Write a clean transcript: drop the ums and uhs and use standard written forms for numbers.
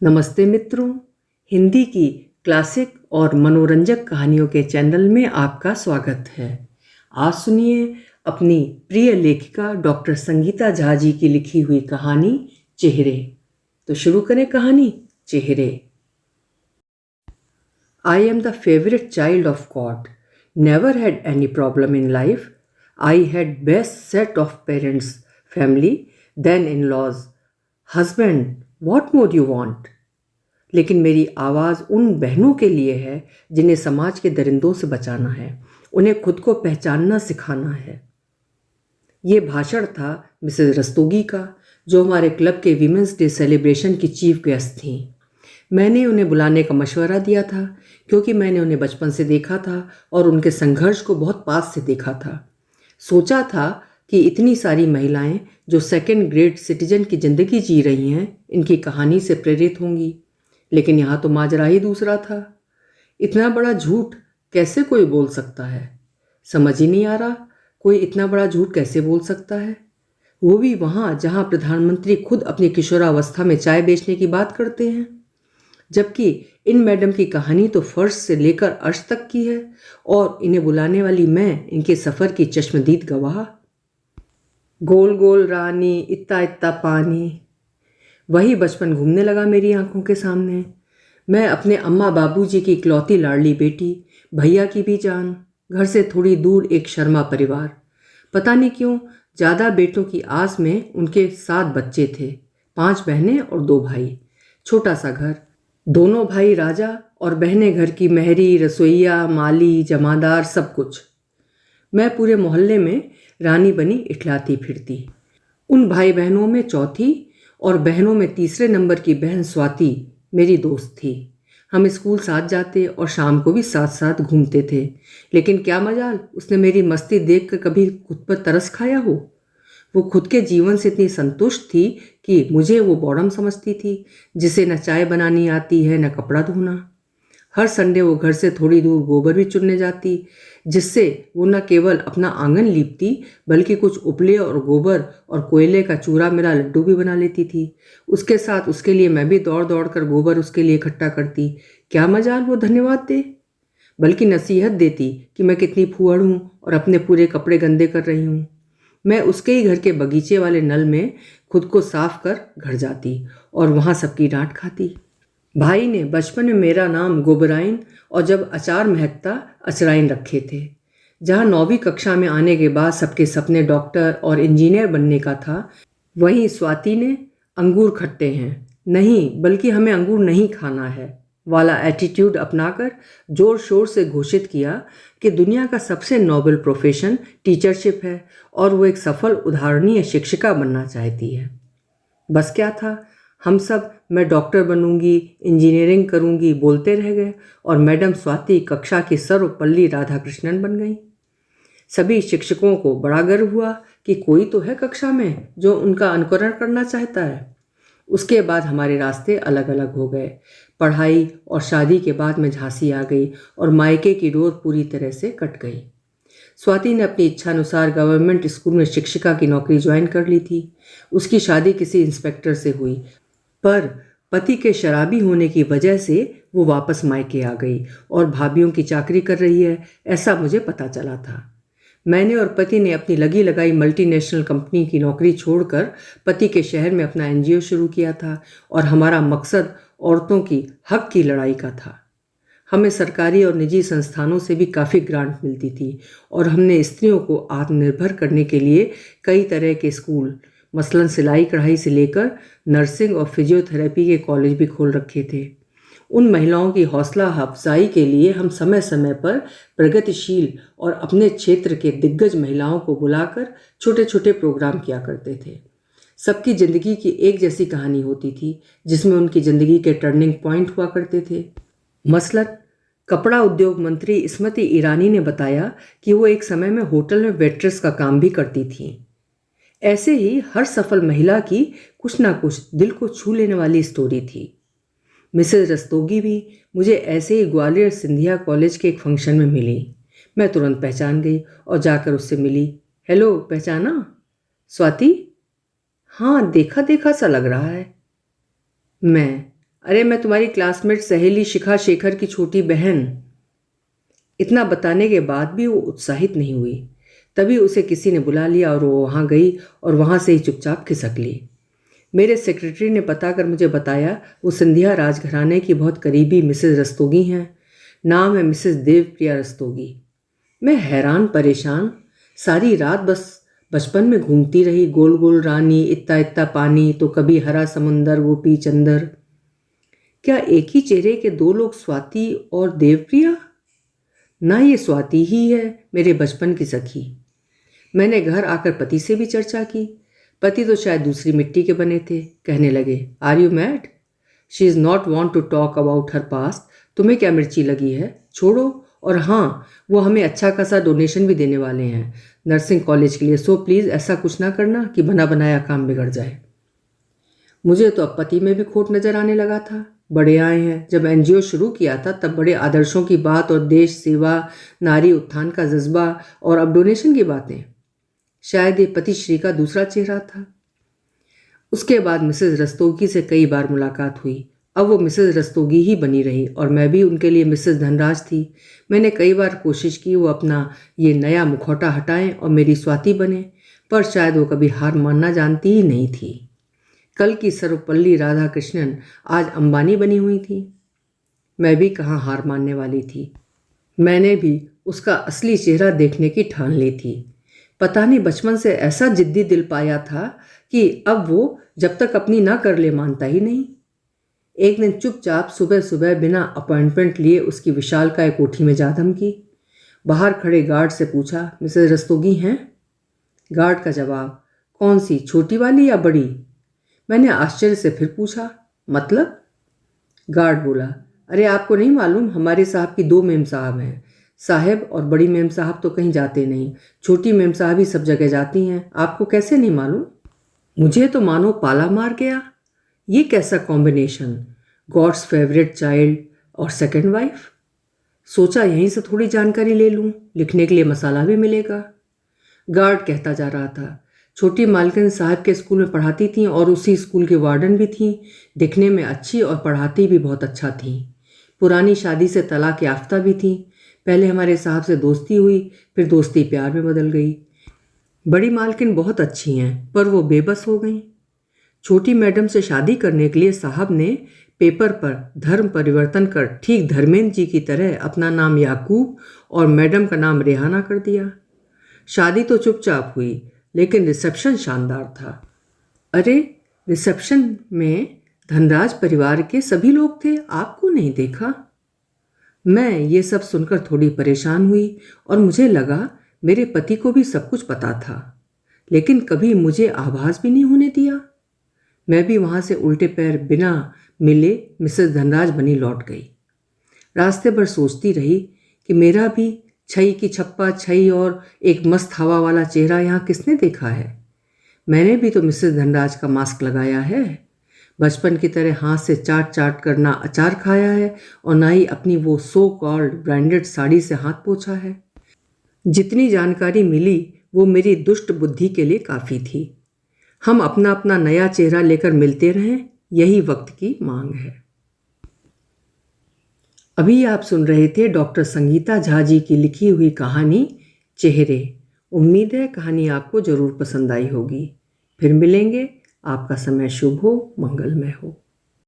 नमस्ते मित्रों। हिंदी की क्लासिक और मनोरंजक कहानियों के चैनल में आपका स्वागत है। आज सुनिए अपनी प्रिय लेखिका डॉक्टर संगीता झा जी की लिखी हुई कहानी चेहरे। तो शुरू करें कहानी चेहरे। I am the favorite child of God. Never had any problem in life. I had best set of parents, family, then in-laws, husband. What more you want? लेकिन मेरी आवाज़ उन बहनों के लिए है जिन्हें समाज के दरिंदों से बचाना है, उन्हें खुद को पहचानना सिखाना है। ये भाषण था मिसेस रस्तोगी का, जो हमारे क्लब के वीमेंस डे सेलिब्रेशन की चीफ गेस्ट थीं। मैंने उन्हें बुलाने का मशवरा दिया था क्योंकि मैंने उन्हें बचपन से देखा था और उनके संघर्ष को बहुत पास से देखा था। सोचा था कि इतनी सारी महिलाएं जो सेकेंड ग्रेड सिटीजन की ज़िंदगी जी रही हैं, इनकी कहानी से प्रेरित होंगी। लेकिन यहाँ तो माजरा ही दूसरा था। इतना बड़ा झूठ कैसे कोई बोल सकता है? समझ ही नहीं आ रहा, कोई इतना बड़ा झूठ कैसे बोल सकता है, वो भी वहाँ जहाँ प्रधानमंत्री खुद अपनी किशोरावस्था में चाय बेचने की बात करते हैं। जबकि इन मैडम की कहानी तो फर्श से लेकर अर्श तक की है और इन्हें बुलाने वाली मैं इनके सफ़र की चश्मदीद गवाह। गोल गोल रानी, इत्ता इत्ता पानी, वही बचपन घूमने लगा मेरी आंखों के सामने। मैं अपने अम्मा बाबूजी की इकलौती लाडली बेटी, भैया की भी जान, घर से थोड़ी दूर एक शर्मा परिवार। पता नहीं क्यों ज़्यादा बेटों की आस में उनके 7 बच्चे थे, 5 बहनें और 2 भाई। छोटा सा घर, दोनों भाई राजा और बहनें घर की मेहरी, रसोइया, माली, जमादार, सब कुछ। मैं पूरे मोहल्ले में रानी बनी इठलाती फिरती। उन भाई बहनों में चौथी और बहनों में तीसरे नंबर की बहन स्वाति मेरी दोस्त थी। हम स्कूल साथ जाते और शाम को भी साथ साथ घूमते थे। लेकिन क्या मजाल, उसने मेरी मस्ती देखकर कभी खुद पर तरस खाया हो। वो खुद के जीवन से इतनी संतुष्ट थी कि मुझे वो बॉडम समझती थी, जिसे न चाय बनानी आती है न कपड़ा धोना। हर संडे वो घर से थोड़ी दूर गोबर भी चुनने जाती, जिससे वो न केवल अपना आंगन लीपती बल्कि कुछ उपले और गोबर और कोयले का चूरा मिला लड्डू भी बना लेती थी। उसके साथ उसके लिए मैं भी दौड़ दौड़ कर गोबर उसके लिए इकट्ठा करती। क्या मजाल वो धन्यवाद दे, बल्कि नसीहत देती कि मैं कितनी फूहड़ हूँ और अपने पूरे कपड़े गंदे कर रही हूँ। मैं उसके ही घर के बगीचे वाले नल में खुद को साफ कर घर जाती और वहाँ सबकी डांट खाती। भाई ने बचपन में मेरा नाम गोबराइन और जब अचार महकता अचराइन रखे थे। जहाँ 9वीं कक्षा में आने के बाद सबके सपने डॉक्टर और इंजीनियर बनने का था, वहीं स्वाति ने अंगूर खट्टे हैं नहीं बल्कि हमें अंगूर नहीं खाना है वाला एटीट्यूड अपनाकर जोर शोर से घोषित किया कि दुनिया का सबसे नोबल प्रोफेशन टीचरशिप है और वो एक सफल उदाहरणीय शिक्षिका बनना चाहती है। बस क्या था, हम सब मैं डॉक्टर बनूंगी, इंजीनियरिंग करूंगी बोलते रह गए और मैडम स्वाति कक्षा की सर्वपल्ली राधाकृष्णन बन गई। सभी शिक्षकों को बड़ा गर्व हुआ कि कोई तो है कक्षा में जो उनका अनुकरण करना चाहता है। उसके बाद हमारे रास्ते अलग अलग हो गए। पढ़ाई और शादी के बाद मैं झांसी आ गई और मायके की डोर पूरी तरह से कट गई। स्वाति ने अपनी इच्छानुसार गवर्नमेंट स्कूल में शिक्षिका की नौकरी ज्वाइन कर ली थी। उसकी शादी किसी इंस्पेक्टर से हुई, पर पति के शराबी होने की वजह से वो वापस मायके आ गई और भाभीयों की चाकरी कर रही है, ऐसा मुझे पता चला था। मैंने और पति ने अपनी लगी लगाई मल्टीनेशनल कंपनी की नौकरी छोड़कर पति के शहर में अपना एनजीओ शुरू किया था और हमारा मकसद औरतों की हक की लड़ाई का था। हमें सरकारी और निजी संस्थानों से भी काफ़ी ग्रांट मिलती थी और हमने स्त्रियों को आत्मनिर्भर करने के लिए कई तरह के स्कूल, मसलन सिलाई कढ़ाई से लेकर नर्सिंग और फिजियोथेरेपी के कॉलेज भी खोल रखे थे। उन महिलाओं की हौसला अफजाई के लिए हम समय समय पर प्रगतिशील और अपने क्षेत्र के दिग्गज महिलाओं को बुलाकर छोटे छोटे प्रोग्राम किया करते थे। सबकी ज़िंदगी की एक जैसी कहानी होती थी जिसमें उनकी ज़िंदगी के टर्निंग पॉइंट हुआ करते थे। मसलन कपड़ा उद्योग मंत्री स्मृति ईरानी ने बताया कि वो एक समय में होटल में वेट्रेस का काम भी करती थीं। ऐसे ही हर सफल महिला की कुछ ना कुछ दिल को छू लेने वाली स्टोरी थी। मिसेज रस्तोगी भी मुझे ऐसे ही ग्वालियर सिंधिया कॉलेज के एक फंक्शन में मिली। मैं तुरंत पहचान गई और जाकर उससे मिली। हेलो, पहचाना? स्वाति? हाँ, देखा देखा सा लग रहा है। मैं, अरे मैं तुम्हारी क्लासमेट सहेली शिखा शेखर की छोटी बहन। इतना बताने के बाद भी वो उत्साहित नहीं हुई। तभी उसे किसी ने बुला लिया और वो वहाँ गई और वहाँ से ही चुपचाप खिसक ली। मेरे सेक्रेटरी ने पता कर मुझे बताया वो सिंधिया राजघराने की बहुत करीबी मिसेज रस्तोगी हैं। नाम है मिसेज देवप्रिया रस्तोगी। मैं हैरान परेशान सारी रात बस बचपन में घूमती रही, गोल गोल रानी, इत्ता इत्ता पानी, तो कभी हरा समुंदर गोपी चंदर। क्या एक ही चेहरे के दो लोग, स्वाति और देवप्रिया? ना ये स्वाति ही है मेरे बचपन की सखी। मैंने घर आकर पति से भी चर्चा की। पति तो शायद दूसरी मिट्टी के बने थे। कहने लगे, are you mad? She is not want to talk about her past. तुम्हें क्या मिर्ची लगी है? छोड़ो। और हाँ, वो हमें अच्छा खासा डोनेशन भी देने वाले हैं नर्सिंग कॉलेज के लिए। सो प्लीज़ ऐसा कुछ ना करना कि बना बनाया काम बिगड़ जाए। मुझे तो अब पति में भी खोट नजर आने लगा था। बड़े आए हैं। जब एनजीओ शुरू किया था तब बड़े आदर्शों की बात और देश सेवा, नारी उत्थान का जज्बा, और अब डोनेशन की बातें। शायद ये पतिश्री का दूसरा चेहरा था। उसके बाद मिसेज रस्तोगी से कई बार मुलाकात हुई। अब वो मिसेज रस्तोगी ही बनी रही और मैं भी उनके लिए मिसेज धनराज थी। मैंने कई बार कोशिश की वो अपना ये नया मुखौटा हटाएं और मेरी स्वाति बने, पर शायद वो कभी हार मानना जानती ही नहीं थी। कल की सर्वपल्ली राधाकृष्णन आज अंबानी बनी हुई थी। मैं भी कहाँ हार मानने वाली थी। मैंने भी उसका असली चेहरा देखने की ठान ली थी। पता नहीं बचपन से ऐसा जिद्दी दिल पाया था कि अब वो जब तक अपनी ना कर ले मानता ही नहीं। एक दिन चुपचाप सुबह सुबह बिना अपॉइंटमेंट लिए उसकी विशालकाय कोठी में जा धमकी। बाहर खड़े गार्ड से पूछा, मिसेज रस्तोगी हैं? गार्ड का जवाब, कौन सी, छोटी वाली या बड़ी? मैंने आश्चर्य से फिर पूछा, मतलब? गार्ड बोला, अरे आपको नहीं मालूम, हमारे साहब की दो मेम साहब हैं। साहब और बड़ी मेम साहब तो कहीं जाते नहीं, छोटी मेम साहब ही सब जगह जाती हैं। आपको कैसे नहीं मालूम? मुझे तो मानो पाला मार गया। ये कैसा कॉम्बिनेशन, गॉड्स फेवरेट चाइल्ड और सेकंड वाइफ। सोचा यहीं से थोड़ी जानकारी ले लूं, लिखने के लिए मसाला भी मिलेगा। गार्ड कहता जा रहा था, छोटी मालकिन साहब के स्कूल में पढ़ाती थीं और उसी स्कूल की वार्डन भी थीं। दिखने में अच्छी और पढ़ाती भी बहुत अच्छा थीं। पुरानी शादी से तलाक याफ्ता भी थीं। पहले हमारे साहब से दोस्ती हुई, फिर दोस्ती प्यार में बदल गई। बड़ी मालकिन बहुत अच्छी हैं, पर वो बेबस हो गईं। छोटी मैडम से शादी करने के लिए साहब ने पेपर पर धर्म परिवर्तन कर ठीक धर्मेंद्र जी की तरह अपना नाम याकूब और मैडम का नाम रेहाना कर दिया। शादी तो चुपचाप हुई, लेकिन रिसेप्शन शानदार था। अरे, रिसेप्शन में धनराज परिवार के सभी लोग थे, आपको नहीं देखा? मैं ये सब सुनकर थोड़ी परेशान हुई और मुझे लगा मेरे पति को भी सब कुछ पता था, लेकिन कभी मुझे आभास भी नहीं होने दिया। मैं भी वहाँ से उल्टे पैर बिना मिले मिसेस धनराज बनी लौट गई। रास्ते भर सोचती रही कि मेरा भी छई की छप्पा छई और एक मस्त हवा वाला चेहरा यहाँ किसने देखा है। मैंने भी तो मिसेस धनराज का मास्क लगाया है, बचपन की तरह हाथ से चाट चाट कर ना अचार खाया है और ना ही अपनी वो सो कॉल्ड ब्रांडेड साड़ी से हाथ पोंछा है। जितनी जानकारी मिली वो मेरी दुष्ट बुद्धि के लिए काफ़ी थी। हम अपना अपना नया चेहरा लेकर मिलते रहें, यही वक्त की मांग है। अभी आप सुन रहे थे डॉक्टर संगीता झा जी की लिखी हुई कहानी चेहरे। उम्मीद है कहानी आपको ज़रूर पसंद आई होगी। फिर मिलेंगे। आपका समय शुभ हो, मंगलमय हो।